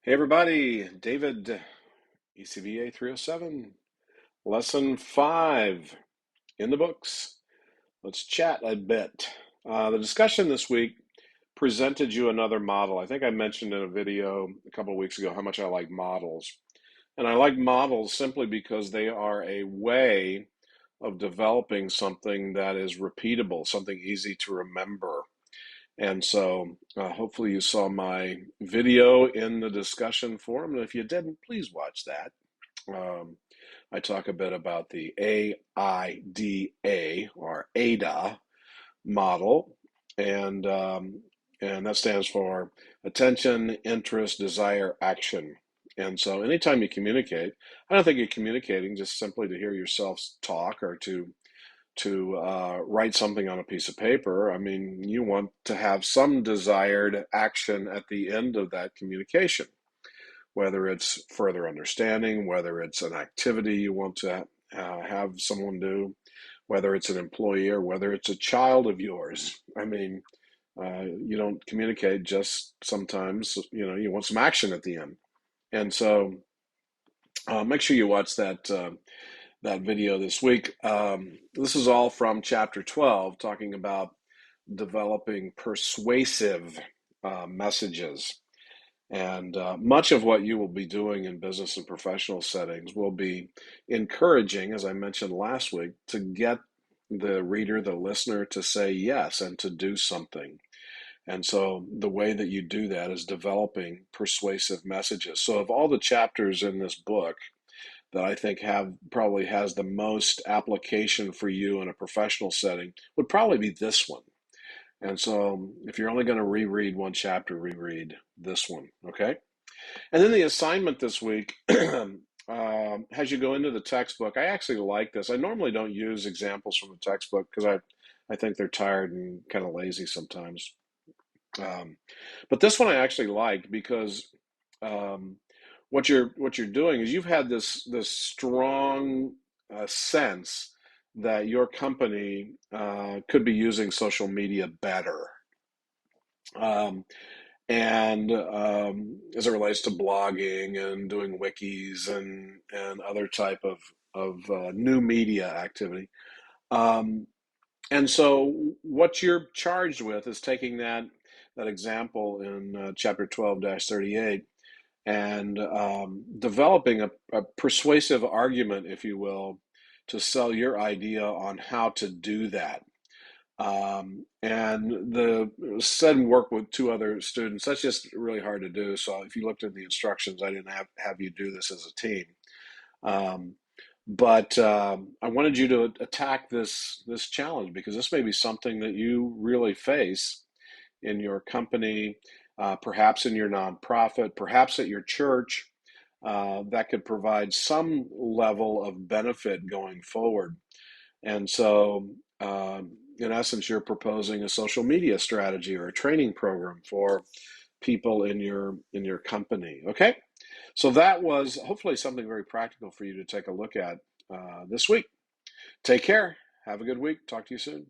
Hey everybody, David, ECBA 307, lesson 5 in the books. Let's chat a bit. The discussion this week presented you another model. I think I mentioned in a video a couple of weeks ago how much I like models. And I like models simply because they are a way of developing something that is repeatable, something easy to remember. And so hopefully you saw my video in the discussion forum. And if you didn't, please watch that. Um, I talk a bit about the AIDA or ADA model, and and that stands for attention, interest, desire, action. And so anytime you communicate, I don't think you're communicating just simply to hear yourself talk or to write something on a piece of paper. I mean, you want to have some desired action at the end of that communication, whether it's further understanding, whether it's an activity you want to have someone do, whether it's an employee or whether it's a child of yours. I mean, you don't communicate just sometimes, you want some action at the end. And so make sure you watch that video this week. This is all from chapter 12, talking about developing persuasive messages. And much of what you will be doing in business and professional settings will be encouraging, as I mentioned last week, to get the reader, the listener, to say yes and to do something. And so the way that you do that is developing persuasive messages. So, of all the chapters in this book, that I think have probably has the most application for you in a professional setting would probably be this one. And so if you're only going to reread one chapter, reread this one, okay? And then the assignment this week, as you go into the textbook, I actually like this. I normally don't use examples from the textbook because I think they're tired and kind of lazy sometimes. But this one I actually liked because um, what you're doing is you've had this strong sense that your company could be using social media better, um, and as it relates to blogging and doing wikis and other type of new media activity. Um, and so what you're charged with is taking that example in chapter 12-38 and developing a persuasive argument, if you will, to sell your idea on how to do that. And the said work with two other students, that's just really hard to do. So if you looked at the instructions, I didn't have you do this as a team. Um, but I wanted you to attack this challenge because this may be something that you really face in your company, perhaps in your nonprofit, perhaps at your church, that could provide some level of benefit going forward. And so, in essence, you're proposing a social media strategy or a training program for people in your company. Okay, so that was hopefully something very practical for you to take a look at this week. Take care. Have a good week. Talk to you soon.